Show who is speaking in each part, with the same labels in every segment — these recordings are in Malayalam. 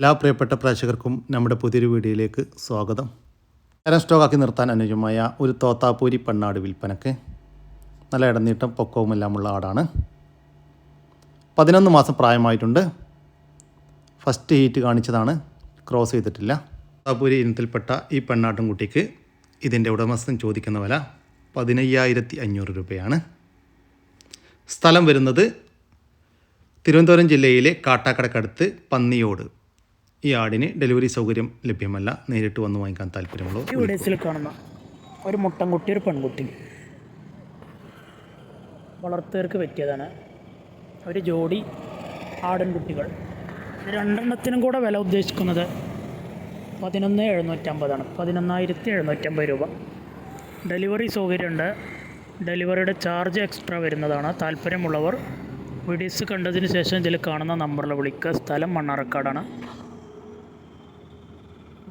Speaker 1: എല്ലാ പ്രിയപ്പെട്ട പ്രേക്ഷകർക്കും നമ്മുടെ പുതിയൊരു വീഡിയോയിലേക്ക് സ്വാഗതം. നേരം സ്റ്റോക്കാക്കി നിർത്താൻ അനുയോജ്യമായ ഒരു തോത്താപ്പൂരി പെണ്ണാട് വിൽപ്പനക്ക്. നല്ല ഇടനീട്ടം പൊക്കവുമെല്ലാമുള്ള ആടാണ്. 11 മാസം പ്രായമായിട്ടുണ്ട്. ഫസ്റ്റ് ഹീറ്റ് കാണിച്ചതാണ്, ക്രോസ് ചെയ്തിട്ടില്ല. തോത്താപ്പൂരി ഇനത്തിൽപ്പെട്ട ഈ പെണ്ണാട്ടുംകുട്ടിക്ക് ഇതിൻ്റെ ഉടമസ്ഥൻ ചോദിക്കുന്ന വില 15,500 രൂപയാണ്. സ്ഥലം വരുന്നത് തിരുവനന്തപുരം ജില്ലയിലെ കാട്ടാക്കടക്കടുത്ത് പന്നിയോട്. ഈ ആടിന് ഡെലിവറി സൗകര്യം ലഭ്യമല്ല. നേരിട്ട് വന്ന് വാങ്ങിക്കാൻ താല്പര്യമുള്ളൂ.
Speaker 2: ഈ വീഡിയോസിൽ കാണുന്ന ഒരു മുട്ടൻകുട്ടി, ഒരു പെൺകുട്ടി വളർത്തുകാർക്ക് പറ്റിയതാണ്. ഒരു ജോഡി ആടൻകുട്ടികൾ. രണ്ടെണ്ണത്തിനും കൂടെ വില ഉദ്ദേശിക്കുന്നത് 11,750 11,750 രൂപ. ഡെലിവറി സൗകര്യമുണ്ട്. ഡെലിവറിയുടെ ചാർജ് എക്സ്ട്രാ വരുന്നതാണ്. താല്പര്യമുള്ളവർ വീഡിയോസ് കണ്ടതിന് ശേഷം ഇതിൽ കാണുന്ന നമ്പറിൽ വിളിക്കുക. സ്ഥലം മണ്ണാർക്കാടാണ്.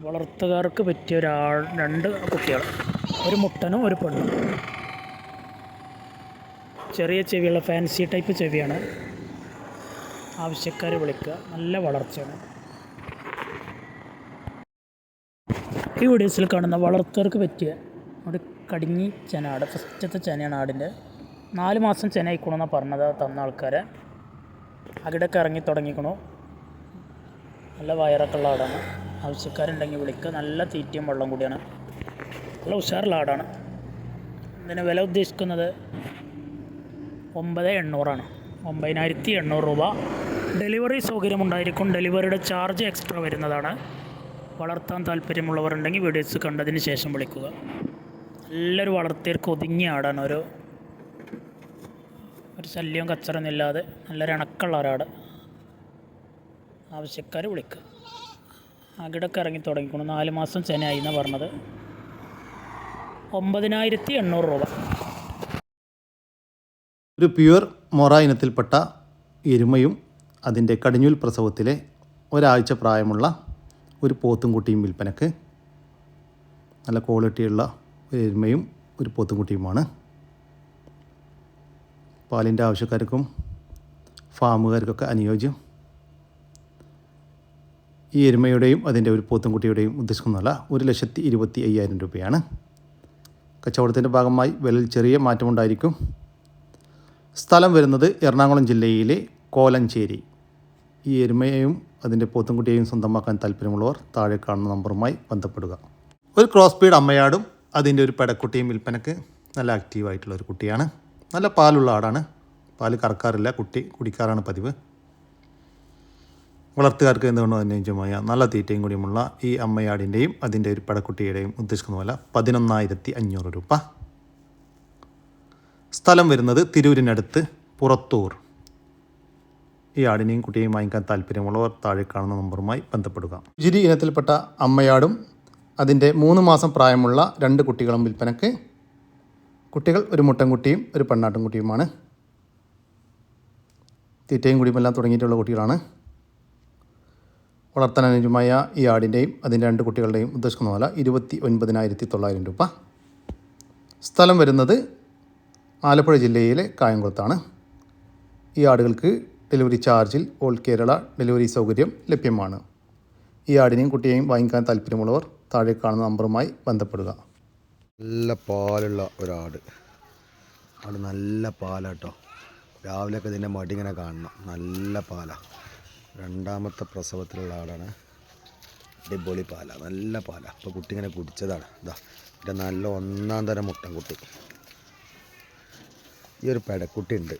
Speaker 2: വളർത്തുകാർക്ക് പറ്റിയ രണ്ട് കുട്ടികൾ, ഒരു മുട്ടനും ഒരു പെണ്ണും. ചെറിയ ചെവിയുള്ള ഫാൻസി ടൈപ്പ് ചെവിയാണ്. ആവശ്യക്കാർ വിളിക്കുക. നല്ല വളർച്ചയാണ്. ഈ വീഡിയോസിൽ കാണുന്ന വളർത്തുകാർക്ക് പറ്റിയ ഒരു കടിഞ്ഞി ചെനാട്, ഫസ്റ്റത്തെ ചെനയാണ് ആടിൻ്റെ. 4 മാസം ചെന ആയിക്കണമെന്നാണ് പറഞ്ഞത് തന്ന ആൾക്കാരെ. അകിടൊക്കെ ഇറങ്ങി തുടങ്ങിക്കണു. നല്ല വയറൊക്കെ ഉള്ള ആടാണ്. ആവശ്യക്കാരുണ്ടെങ്കിൽ വിളിക്കുക. നല്ല തീറ്റയും വെള്ളം കൂടിയാണ്. നല്ല ഉഷാറുള്ള ആടാണ്. ഇതിന് വില ഉദ്ദേശിക്കുന്നത് 9,800 9,800 രൂപ. ഡെലിവറി സൗകര്യമുണ്ടായിരിക്കും. ഡെലിവറിയുടെ ചാർജ് എക്സ്ട്രാ വരുന്നതാണ്. വളർത്താൻ താല്പര്യമുള്ളവരുണ്ടെങ്കിൽ വീഡിയോസ് കണ്ടതിന് ശേഷം വിളിക്കുക. നല്ലൊരു വളർത്തിയർക്ക് ഒതുങ്ങിയ ആടാണ്. ഒരു ശല്യവും കച്ചറൊന്നുമില്ലാതെ നല്ലൊരു ഇണക്കുള്ള ഒരാട്. ആവശ്യക്കാർ വിളിക്കുക. അകിടൊക്കെ ഇറങ്ങി തുടങ്ങിക്കണം. 4 മാസം ചെനയായി എന്നാണ് പറഞ്ഞത്. 9,800 രൂപ.
Speaker 1: ഒരു പ്യുവർ മൊറ ഇനത്തിൽപ്പെട്ട എരുമയും അതിൻ്റെ കടിഞ്ഞൂൽ പ്രസവത്തിലെ ഒരാഴ്ച പ്രായമുള്ള ഒരു പോത്തുംകുട്ടിയും വിൽപ്പനക്ക്. നല്ല ക്വാളിറ്റിയുള്ള ഒരു എരുമയും ഒരു പോത്തുംകുട്ടിയുമാണ്. പാലിൻ്റെ ആവശ്യക്കാർക്കും ഫാമുകാർക്കൊക്കെ അനുയോജ്യം. ഈ എരുമയുടെയും അതിൻ്റെ ഒരു പോത്തുംകുട്ടിയുടെയും ഉദ്ദേശിക്കുന്നതല്ല 1,25,000 രൂപയാണ്. കച്ചവടത്തിൻ്റെ ഭാഗമായി വിലയിൽ ചെറിയ മാറ്റമുണ്ടായിരിക്കും. സ്ഥലം വരുന്നത് എറണാകുളം ജില്ലയിലെ കോലഞ്ചേരി. ഈ എരുമയെയും അതിൻ്റെ പോത്തുംകുട്ടിയെയും സ്വന്തമാക്കാൻ താല്പര്യമുള്ളവർ താഴെ കാണുന്ന നമ്പറുമായി ബന്ധപ്പെടുക. ഒരു ക്രോസ് ബീഡ് അമ്മയാടും അതിൻ്റെ ഒരു പെടക്കുട്ടിയും വിൽപ്പനക്ക്. നല്ല ആക്റ്റീവായിട്ടുള്ള ഒരു കുട്ടിയാണ്. നല്ല പാലുള്ള ആടാണ്. പാല് കറക്കാറില്ല, കുട്ടി കുടിക്കാറാണ് പതിവ്. വളർത്തുകാർക്ക് എന്തുകൊണ്ടോ അനുയോജ്യമായ നല്ല തീറ്റയും കൂടിയുമുള്ള ഈ അമ്മയാടിൻ്റെയും അതിൻ്റെ ഒരു പടക്കുട്ടിയുടെയും ഉദ്ദേശിക്കുന്ന വില 11,500 രൂപ. സ്ഥലം വരുന്നത് തിരൂരിനടുത്ത് പുറത്തൂർ. ഈ ആടിനെയും കുട്ടിയെയും വാങ്ങിക്കാൻ താല്പര്യമുള്ളവർ താഴെ കാണുന്ന നമ്പറുമായി ബന്ധപ്പെടുക. ഉജിരി ഇനത്തിൽപ്പെട്ട അമ്മയാടും അതിൻ്റെ 3 മാസം പ്രായമുള്ള 2 കുട്ടികളും വിൽപ്പനക്ക്. കുട്ടികൾ ഒരു മുട്ടൻകുട്ടിയും ഒരു പെണ്ണാട്ടുംകുട്ടിയുമാണ്. തീറ്റയും കുടിയുമെല്ലാം തുടങ്ങിയിട്ടുള്ള കുട്ടികളാണ്. വളർത്താൻ അനുയോജ്യമായ ഈ ആടിൻ്റെയും അതിൻ്റെ 2 കുട്ടികളുടെയും ഉദ്ദേശിക്കുന്ന വില 29,900 രൂപ. സ്ഥലം വരുന്നത് ആലപ്പുഴ ജില്ലയിലെ കായംകുളത്താണ്. ഈ ആടുകൾക്ക് ഡെലിവറി ചാർജിൽ ഓൾ കേരള ഡെലിവറി സൗകര്യം ലഭ്യമാണ്. ഈ ആടിനെയും കുട്ടിയെയും വാങ്ങിക്കാൻ താല്പര്യമുള്ളവർ താഴെ കാണുന്ന നമ്പറുമായി ബന്ധപ്പെടുക.
Speaker 3: നല്ല പാലുള്ള ഒരാട്. ആട് നല്ല പാലാട്ടോ. രാവിലെയൊക്കെ ഇതിൻ്റെ മടി ഇങ്ങനെ കാണണം. നല്ല പാലാണ്. 2ാമത്തെ പ്രസവത്തിലുള്ള ആടാണ്. അടിപൊളി പാലാണ്, നല്ല പാലാണ്. അപ്പോൾ കുട്ടി ഇങ്ങനെ കുടിച്ചതാണ്. ഇതാ ഇതിൻ്റെ നല്ല 1ാം തരം മുട്ടൻകുട്ടി. ഈ ഒരു പെടക്കുട്ടി ഉണ്ട്.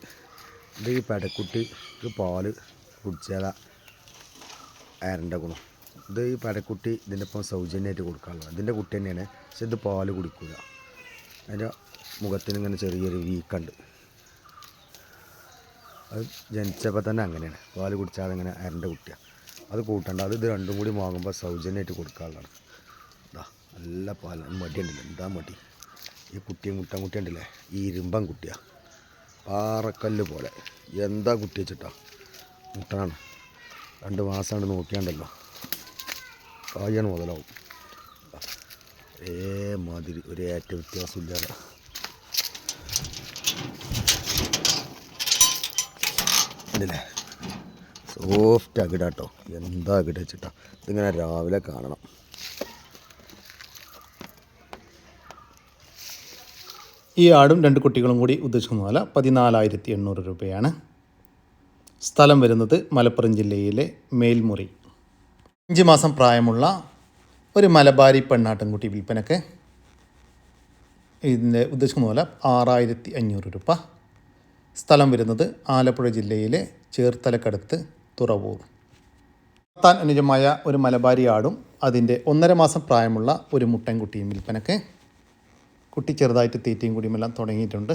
Speaker 3: ഇത് ഈ പെടക്കുട്ടിക്ക് പാല് കുടിച്ചാൽ ആരൻ്റെ ഗുണം. ഇത് ഈ പെടക്കുട്ടി ഇതിൻ്റെ ഒപ്പം സൗജന്യമായിട്ട് കൊടുക്കാനുള്ളത്. ഇതിൻ്റെ കുട്ടി തന്നെയാണ്. പക്ഷെ ഇത് പാല് കുടിക്കുക. അതിൻ്റെ മുഖത്തിന് ഇങ്ങനെ ചെറിയൊരു വീക്കുണ്ട്. അത് ജനിച്ചപ്പോൾ തന്നെ അങ്ങനെയാണ്. പാല് കുടിച്ചാൽ അങ്ങനെ അരൻ്റെ കുട്ടിയാണ്. അത് കൂട്ടണ്ട. ഇത് രണ്ടും കൂടി വാങ്ങുമ്പോൾ സൗജന്യമായിട്ട് കൊടുക്കാനുള്ളതാണ്. ഇതാ നല്ല പാൽ. മടി ഉണ്ടല്ലോ, എന്താ മടി. ഈ കുട്ടിയും മുട്ടൻകുട്ടി ഉണ്ടല്ലേ, ഈ ഇരുമ്പൻ കുട്ടിയാണ്. പാറക്കല്ല് പോലെ. എന്താ കുട്ടി വെച്ചിട്ടാ. മുട്ടനാണ്. 2 മാസമാണ് നോക്കിയാണ്ടല്ലോ. കായാണ് മുതലാവും. മാതിരി ഒരു ഏറ്റവും വ്യത്യാസമില്ലാതെ ഉണ്ടല്ലേ. സോഫ്റ്റ് അകിട കേട്ടോ, എന്താ അകിട വെച്ചിട്ടാ. ഇതിങ്ങനെ രാവിലെ കാണണം.
Speaker 1: ഈ ആടും 2 കുട്ടികളും കൂടി ഉദ്ദേശിക്കുന്ന വില 14,800 രൂപയാണ്. സ്ഥലം വരുന്നത് മലപ്പുറം ജില്ലയിലെ മേൽമുറി. 5 മാസം പ്രായമുള്ള ഒരു മലബാരി പെണ്ണാട്ടിൻകുട്ടി വിൽപ്പനക്ക്. ഇതിൻ്റെ ഉദ്ദേശിക്കുന്ന വില 6,500 രൂപ. സ്ഥലം വരുന്നത് ആലപ്പുഴ ജില്ലയിലെ ചേർത്തലക്കടുത്ത് തുറവൂർ. വളർത്താൻ അനുയോജ്യമായ ഒരു മലബാരി ആടും അതിൻ്റെ 1.5 മാസം പ്രായമുള്ള ഒരു മുട്ടൻകുട്ടിയും വിൽപ്പനക്ക്. കുട്ടി ചെറുതായിട്ട് തീറ്റയും കൂടിയുമെല്ലാം തുടങ്ങിയിട്ടുണ്ട്.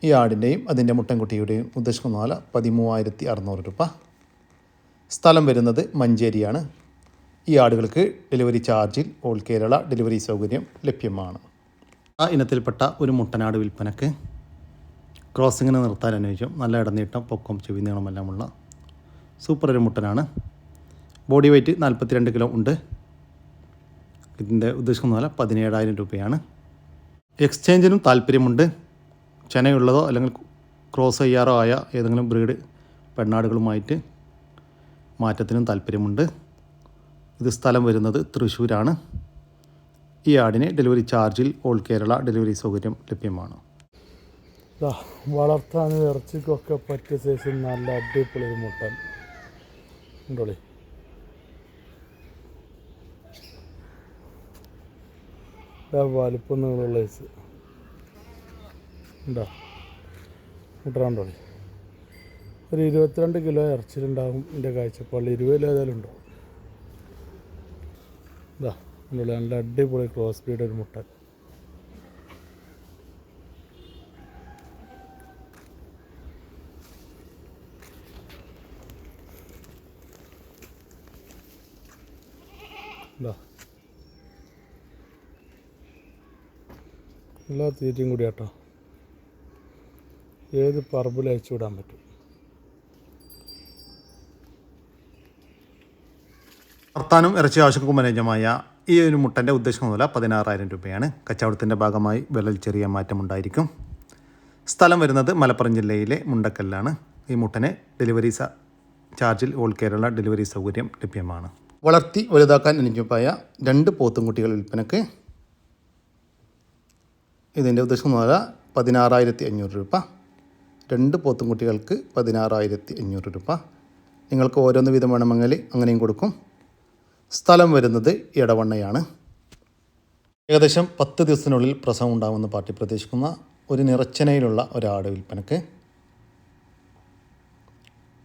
Speaker 1: ഈ ആടിൻ്റെയും അതിൻ്റെ മുട്ടൻകുട്ടിയുടെയും ഉദ്ദേശിക്കുന്ന വില 13,600 രൂപ. സ്ഥലം വരുന്നത് മഞ്ചേരിയാണ്. ഈ ആടുകൾക്ക് ഡെലിവറി ചാർജിൽ ഓൾ കേരള ഡെലിവറി സൗകര്യം ലഭ്യമാണ്. ആ ഇനത്തിൽപ്പെട്ട ഒരു മുട്ടനാട് വിൽപ്പനക്ക്. ക്രോസിങ്ങിന് നിർത്താൻ അനുയോജ്യം, നല്ല ഇടനീട്ടം, പൊക്കം, ചെവി നീളമെല്ലാമുള്ള സൂപ്പർ ഒരു മുട്ടനാണ്. ബോഡി വെയ്റ്റ് 42 കിലോ ഉണ്ട്. ഇതിൻ്റെ ഉദ്ദേശിക്കുന്ന വില 17,000 രൂപയാണ്. എക്സ്ചേഞ്ചിനും താല്പര്യമുണ്ട്. ചെനയുള്ളതോ അല്ലെങ്കിൽ ക്രോസ് ചെയ്യാറോ ആയ ഏതെങ്കിലും ബ്രീഡ് പെണ്ണാടുകളുമായിട്ട് മാറ്റത്തിനും താല്പര്യമുണ്ട്. ഇത് സ്ഥലം വരുന്നത് തൃശ്ശൂരാണ്. ഈ ആടിന് ഡെലിവറി ചാർജിൽ ഓൾ കേരള ഡെലിവറി സൗകര്യം ലഭ്യമാണ്.
Speaker 4: വളർത്താനും ഇറച്ചിക്കൊക്കെ പറ്റിയ സൈസ് നല്ല അടിപൊളി ഒരു മുട്ടൻ ഉണ്ടോളി. വലിപ്പം നീളമുള്ള സൈസ് ഉണ്ടോ മുട്ടറുണ്ടോളി. ഒരു 22 കിലോ ഇറച്ചിലുണ്ടാകും എൻ്റെ കാഴ്ചപ്പാടിൽ. 20 കിലോ ഏതായാലും ഉണ്ടാവും. ഇതാ ഉണ്ടോളി, നല്ല അടിപൊളി ക്രോസ് ബ്രീഡ് ഒരു മുട്ടൻ. ഇതാ എല്ലാ തീറ്റയും കൂടി കേട്ടോ, ഏത് പറമ്പിൽ അയച്ചു വിടാൻ പറ്റും.
Speaker 1: വളർത്താനും ഇറച്ചി ആവശ്യങ്ങൾക്കും അനുയോജ്യമായ ഈ ഒരു മുട്ടൻ്റെ ഉദ്ദേശിക്കുന്ന വില 16,000 രൂപയാണ്. കച്ചവടത്തിൻ്റെ ഭാഗമായി വിലയിൽ ചെറിയ മാറ്റമുണ്ടായിരിക്കും. സ്ഥലം വരുന്നത് മലപ്പുറം ജില്ലയിലെ മുണ്ടക്കല്ലാണ്. ഈ മുട്ടന് ഡെലിവറി ചാർജിൽ ഓൾ കേരള ഡെലിവറി സൗകര്യം ലഭ്യമാണ്. വളർത്തി വലുതാക്കാൻ അനുയോജ്യമായ 2 പോത്തുംകുട്ടികൾ വിൽപ്പനക്ക്. ഇതിൻ്റെ ഉദ്ദേശിക്കുന്ന വില 16,500 രൂപ. 2 പോത്തുംകുട്ടികൾക്ക് 16,500 രൂപ. നിങ്ങൾക്ക് ഓരോന്ന് വീതം വേണമെങ്കിൽ അങ്ങനെയും കൊടുക്കും. സ്ഥലം വരുന്നത് ഇടവണ്ണയാണ്. ഏകദേശം 10 ദിവസത്തിനുള്ളിൽ പ്രസവം ഉണ്ടാകുമെന്ന് പാർട്ടി പ്രതീക്ഷിക്കുന്ന ഒരു നിറച്ചനയിലുള്ള ഒരാട് വിൽപ്പനക്ക്.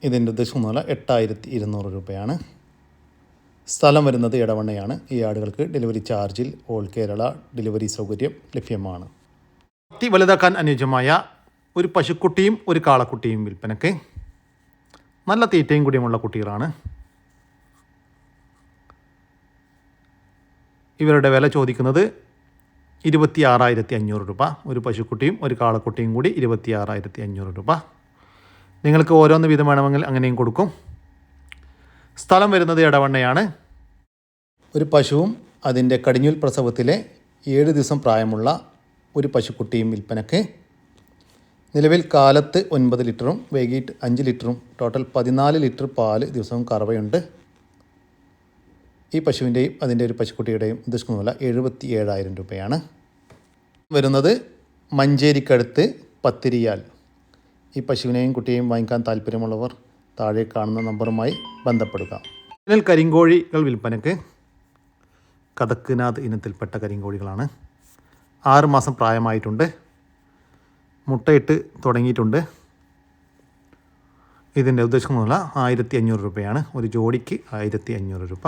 Speaker 1: ഇതിൻ്റെ ഉദ്ദേശിക്കുന്ന വില 8,200 രൂപയാണ്. സ്ഥലം വരുന്നത് ഇടവണ്ണയാണ്. ഈ ആടുകൾക്ക് ഡെലിവറി ചാർജിൽ ഓൾ കേരള ഡെലിവറി സൗകര്യം ലഭ്യമാണ്. വളർത്തി വലുതാക്കാൻ അനുയോജ്യമായ ഒരു പശുക്കുട്ടിയും ഒരു കാളക്കുട്ടിയും വിൽപ്പനക്ക്. നല്ല തീറ്റയും കൂടിയുമുള്ള കുട്ടികളാണ്. ഇവരുടെ വില ചോദിക്കുന്നത് 26,500 രൂപ. ഒരു പശുക്കുട്ടിയും ഒരു കാളക്കുട്ടിയും കൂടി 26,500 രൂപ. നിങ്ങൾക്ക് ഓരോന്ന് വീതം വേണമെങ്കിൽ അങ്ങനെയും കൊടുക്കും. സ്ഥലം വരുന്നത് ഇടവണ്ണയാണ്. ഒരു പശുവും അതിൻ്റെ കടിഞ്ഞൂൽ പ്രസവത്തിലെ 7 ദിവസം പ്രായമുള്ള ഒരു പശുക്കുട്ടിയും വിൽപ്പനക്ക്. നിലവിൽ കാലത്ത് 9 ലിറ്ററും വൈകിട്ട് 5 ലിറ്ററും ടോട്ടൽ 14 ലിറ്റർ പാല് ദിവസവും കറവയുണ്ട്. ഈ പശുവിൻ്റെയും അതിൻ്റെ ഒരു പശുക്കുട്ടിയുടെയും ഉദ്ദേശിക്കുന്ന വില 77,000 രൂപയാണ്. വരുന്നത് മഞ്ചേരിക്കടുത്ത് പത്തിരിയാൽ. ഈ പശുവിനെയും കുട്ടിയെയും വാങ്ങിക്കാൻ താല്പര്യമുള്ളവർ താഴെ കാണുന്ന നമ്പറുമായി ബന്ധപ്പെടുക. ഇതിൽ കരിങ്കോഴികൾ വിൽപ്പനക്ക്. കദക്നാഥ് ഇനത്തിൽപ്പെട്ട കരിങ്കോഴികളാണ്. 6 മാസം പ്രായമായിട്ടുണ്ട്. മുട്ടയിട്ട് തുടങ്ങിയിട്ടുണ്ട്. ഇതിൻ്റെ ഉദ്ദേശിക്കുന്ന വില 1,500 രൂപയാണ്. ഒരു ജോഡിക്ക് 1,500 രൂപ.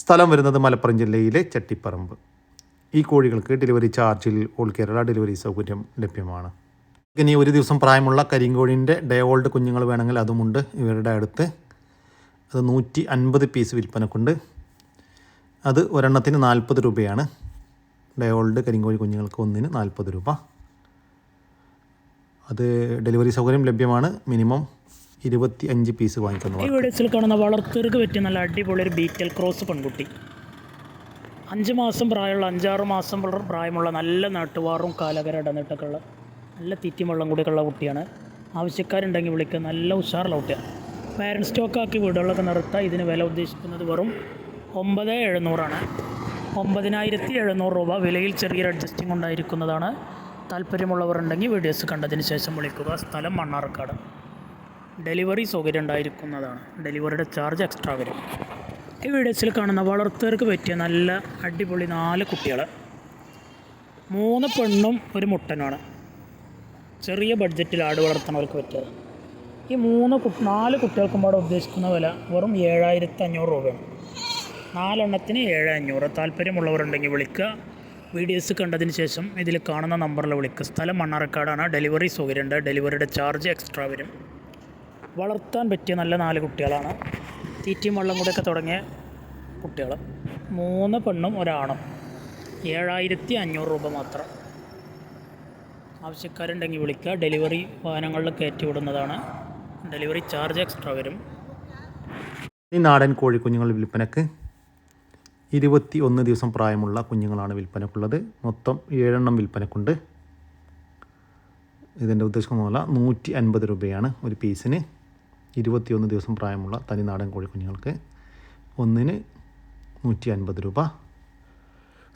Speaker 1: സ്ഥലം വരുന്നത് മലപ്പുറം ജില്ലയിലെ ചട്ടിപ്പറമ്പ്. ഈ കോഴികൾക്ക് ഡെലിവറി ചാർജിൽ ഓൾ കേരള ഡെലിവറി സൗകര്യം ലഭ്യമാണ്. ഇനി 1 ദിവസം പ്രായമുള്ള കരിങ്കോഴിൻ്റെ ഡേ ഓൾഡ് കുഞ്ഞുങ്ങൾ വേണമെങ്കിൽ അതുമുണ്ട് ഇവരുടെ അടുത്ത്. അത് 150 പീസ് വിൽപ്പനക്കുണ്ട്. അത് ഒരെണ്ണത്തിന് 40 രൂപയാണ്. ഡേ ഓൾഡ് കരിങ്കോഴി കുഞ്ഞുങ്ങൾക്ക് ഒന്നിന് 40 രൂപ. അത് ഡെലിവറി സൗകര്യം ലഭ്യമാണ്. മിനിമം 25 പീസ് വാങ്ങിക്കുന്നു.
Speaker 2: ഈ വീഡിയോസിൽ കാണുന്ന വളർത്തവർക്ക് പറ്റിയ നല്ല അടിപൊളി ഒരു ബീറ്റൽ ക്രോസ് പെൺകുട്ടി. 5 മാസം പ്രായമുള്ള 5-6 മാസം പ്രായമുള്ള നല്ല നാട്ടുവാറും കാലകര ഇടന്നിട്ടൊക്കെയുള്ള നല്ല തീറ്റയും വെള്ളം കൂടിയൊക്കെയുള്ള കുട്ടിയാണ്. ആവശ്യക്കാരുണ്ടെങ്കിൽ വിളിക്കുക. നല്ല ഉഷാറുള്ള കുട്ടിയാണ്. പാരൻറ്റ് സ്റ്റോക്കാക്കി വീടുകളിലൊക്കെ നിർത്താം. ഇതിന് വില ഉദ്ദേശിക്കുന്നത് വെറും 9700 9700 രൂപ. വിലയിൽ ചെറിയൊരു അഡ്ജസ്റ്റിംഗ് ഉണ്ടായിരിക്കുന്നതാണ്. താല്പര്യമുള്ളവർ ഉണ്ടെങ്കിൽ വീഡിയോസ് കണ്ടതിന് ശേഷം വിളിക്കുക. സ്ഥലം മണ്ണാർക്കാട്. ഡെലിവറി സൗകര്യം ഉണ്ടായിരിക്കുന്നതാണ്. ഡെലിവറിയുടെ ചാർജ് എക്സ്ട്രാ വരും. ഈ വീഡിയോസിൽ കാണുന്ന വളർത്തുകാർക്ക് പറ്റിയ നല്ല അടിപൊളി 4 കുട്ടികൾ, 3 പെണ്ണും ഒരു മുട്ടനുമാണ്. ചെറിയ ബഡ്ജറ്റിൽ ആട് വളർത്തുന്നവർക്ക് പറ്റിയത്. ഈ 4 കുട്ടികൾക്കും പാടെ ഉദ്ദേശിക്കുന്ന വില വെറും 7500 രൂപയാണ്. 4 എണ്ണത്തിന് 7500. താല്പര്യമുള്ളവരുണ്ടെങ്കിൽ വിളിക്കുക. വീഡിയോസ് കണ്ടതിന് ശേഷം ഇതിൽ കാണുന്ന നമ്പറിൽ വിളിക്കുക. സ്ഥലം മണ്ണാർക്കാടാണ്. ഡെലിവറി സൗകര്യമുണ്ട്. ഡെലിവറിയുടെ ചാർജ് എക്സ്ട്രാ വരും. വളർത്താൻ പറ്റിയ നല്ല 4 കുട്ടികളാണ്. തീറ്റയും വെള്ളം കൂടെയൊക്കെ തുടങ്ങിയ കുട്ടികൾ. 3 പെണ്ണും ഒരാണും. 7500 രൂപ മാത്രം. ആവശ്യക്കാരുണ്ടെങ്കിൽ വിളിക്കുക. ഡെലിവറി വാഹനങ്ങളിൽ കയറ്റി വിടുന്നതാണ്. ഡെലിവറി ചാർജ് എക്സ്ട്രാ വരും.
Speaker 1: ഈ നാടൻ കോഴിക്കുഞ്ഞുങ്ങൾ വിൽപ്പനക്ക് 21 ദിവസം പ്രായമുള്ള കുഞ്ഞുങ്ങളാണ് വിൽപ്പനക്കുള്ളത്. മൊത്തം 7 എണ്ണം വിൽപ്പനക്കുണ്ട്. ഇതിൻ്റെ ഉദ്ദേശിക്കുന്ന 150 രൂപയാണ് ഒരു പീസിന്. 21 ദിവസം പ്രായമുള്ള തനി നാടൻ കോഴിക്കുഞ്ഞുങ്ങൾക്ക് ഒന്നിന് 150 രൂപ.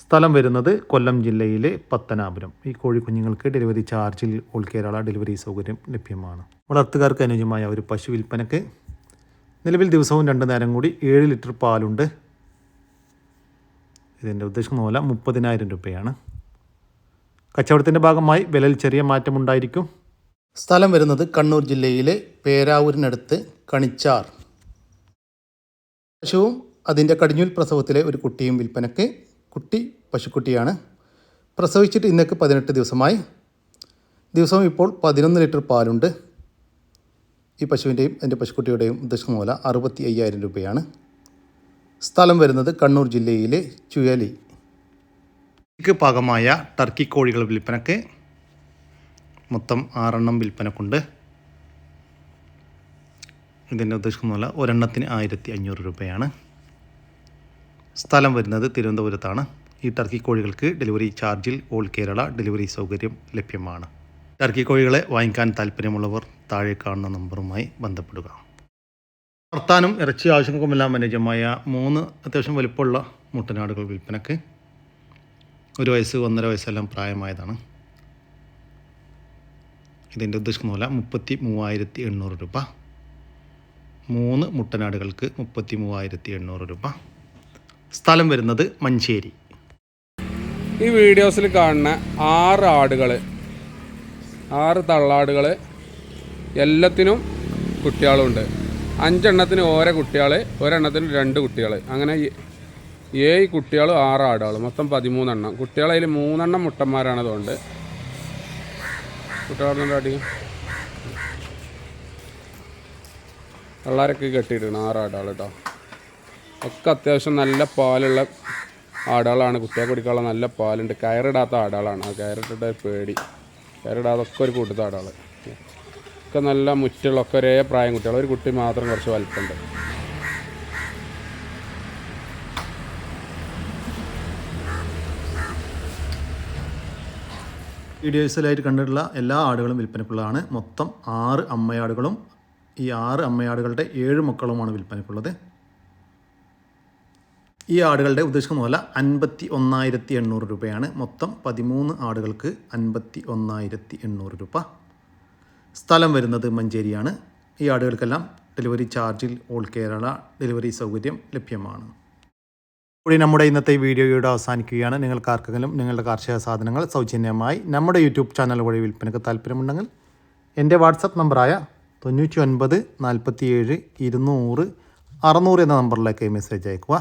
Speaker 1: സ്ഥലം വരുന്നത് കൊല്ലം ജില്ലയിലെ പത്തനാപുരം. ഈ കോഴിക്കുഞ്ഞുങ്ങൾക്ക് ഡെലിവറി ചാർജിൽ ഓൾ കേരള ഡെലിവറി സൗകര്യം ലഭ്യമാണ്. വളർത്തുകാർക്ക് അനുയോജ്യമായ ഒരു പശു വിൽപ്പനക്ക് നിലവിൽ ദിവസവും 2 നേരം കൂടി 7 ലിറ്റർ പാലുണ്ട്. ഇതിൻ്റെ ഉദ്ദേശിക്കുന്ന 30,000 രൂപയാണ്. കച്ചവടത്തിൻ്റെ ഭാഗമായി വിലയിൽ ചെറിയ മാറ്റമുണ്ടായിരിക്കും. സ്ഥലം വരുന്നത് കണ്ണൂർ ജില്ലയിലെ പേരാവൂരിനടുത്ത് കണിച്ചാർ. പശുവും അതിൻ്റെ കടിഞ്ഞൂൽ പ്രസവത്തിലെ ഒരു കുട്ടിയും വിൽപ്പനക്ക്. കുട്ടി പശുക്കുട്ടിയാണ്. പ്രസവിച്ചിട്ട് ഇന്നേക്ക് 18 ദിവസമായി. ദിവസവും ഇപ്പോൾ 11 ലിറ്റർ പാലുണ്ട്. ഈ പശുവിൻ്റെയും എൻ്റെ പശുക്കുട്ടിയുടെയും ഉദ്ദേശിക്കുന്ന 65,000 രൂപയാണ്. സ്ഥലം വരുന്നത് കണ്ണൂർ ജില്ലയിലെ ചുയലി. പാകമായ ടർക്കി കോഴികൾ വിൽപ്പനക്ക് മൊത്തം 6 എണ്ണം വിൽപ്പനക്കുണ്ട്. ഇതിൻ്റെ ഉദ്ദേശിക്കുന്ന ഒരെണ്ണത്തിന് 1500 രൂപയാണ്. സ്ഥലം വരുന്നത് തിരുവനന്തപുരത്താണ്. ഈ ടർക്കി കോഴികൾക്ക് ഡെലിവറി ചാർജിൽ ഓൾ കേരള ഡെലിവറി സൗകര്യം ലഭ്യമാണ്. ടർക്കി കോഴികളെ വാങ്ങിക്കാൻ താല്പര്യമുള്ളവർ താഴെ കാണുന്ന നമ്പറുമായി ബന്ധപ്പെടുക. വളർത്താനും ഇറച്ചി ആവശ്യങ്ങൾക്കുമെല്ലാം അനുയോജ്യമായ 3 അത്യാവശ്യം വലിപ്പമുള്ള മുട്ടനാടുകൾ വിൽപ്പനക്ക്. 1 വയസ്സ് 1.5 വയസ്സെല്ലാം പ്രായമായതാണ്. ഇതിൻ്റെ ഉദ്ദേശിക്കുന്ന 33,800 രൂപ. 3 മുട്ടനാടുകൾക്ക് 33,800 രൂപ. സ്ഥലം വരുന്നത് മഞ്ചേരി.
Speaker 5: ഈ വീഡിയോസിൽ കാണുന്ന 6 ആടുകൾ, 6 തള്ളാടുകൾ, എല്ലാത്തിനും കുട്ടികളുണ്ട്. 5 എണ്ണത്തിന് ഓരോ കുട്ടികൾ, ഒരെണ്ണത്തിന് 2 കുട്ടികൾ. അങ്ങനെ 7 കുട്ടികളും 6 ആടുകൾ, മൊത്തം 13 എണ്ണം. കുട്ടികളതിൽ 3 എണ്ണം മുട്ടന്മാരാണ്. അതുകൊണ്ട് കുട്ടികളെ അടി പിള്ളേരൊക്കെ കെട്ടിയിട്ടാണ് 6 ആടുകൾ കേട്ടോ. ഒക്കെ അത്യാവശ്യം നല്ല പാലുള്ള ആടുകളാണ്. കുട്ടികൾക്ക് കുടിക്കാനുള്ള നല്ല പാലുണ്ട്. കയറിടാത്ത ആടുകളാണ്. ആ കയറിട്ടിട്ട് പേടി. കയറിടാതെ ഒക്കെ ഒരു കൂട്ടത്തെ ആടുകൾ. ഒക്കെ നല്ല മുറ്റുള്ള ഒക്കെ ഒരേ പ്രായം കുട്ടികൾ. ഒരു കുട്ടി മാത്രം കുറച്ച് വലിപ്പമുണ്ട്.
Speaker 1: വീഡിയോസിലായിട്ട് കണ്ടിട്ടുള്ള എല്ലാ ആടുകളും വിൽപ്പനക്കുള്ളതാണ്. മൊത്തം 6 അമ്മയാടുകളും ഈ 6 അമ്മയാടുകളുടെ 7 മക്കളുമാണ് വിൽപ്പനക്കുള്ളത്. ഈ ആടുകളുടെ ഉദ്ദേശിക്കുന്ന 51,800 രൂപയാണ്. മൊത്തം 13 ആടുകൾക്ക് 51,800 രൂപ. സ്ഥലം വരുന്നത് മഞ്ചേരിയാണ്. ഈ ആടുകൾക്കെല്ലാം ഡെലിവറി ചാർജിൽ ഓൾ കേരള ഡെലിവറി സൗകര്യം ലഭ്യമാണ്. കൂടി നമ്മുടെ ഇന്നത്തെ വീഡിയോയുടെ അവസാനിക്കുകയാണ്. നിങ്ങൾക്ക് ആർക്കെങ്കിലും നിങ്ങളുടെ കാർഷിക സാധനങ്ങൾ സൗജന്യമായി നമ്മുടെ യൂട്യൂബ് ചാനൽ വഴി വിൽപ്പനയ്ക്ക് താല്പര്യമുണ്ടെങ്കിൽ എൻ്റെ വാട്സപ്പ് നമ്പറായ 99 47 200 600 എന്ന നമ്പറിലേക്ക് മെസ്സേജ് അയക്കുക.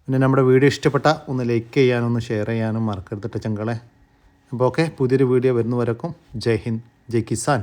Speaker 1: പിന്നെ നമ്മുടെ വീഡിയോ ഇഷ്ടപ്പെട്ട ഒന്ന് ലൈക്ക് ചെയ്യാനും ഒന്ന് ഷെയർ ചെയ്യാനും മറക്കരുത് ചങ്കളെ. അപ്പോൾ ഓക്കെ, പുതിയൊരു വീഡിയോ വരുന്നവരേക്കും ജയ് ഹിന്ദ്, ജയ് കിസാൻ.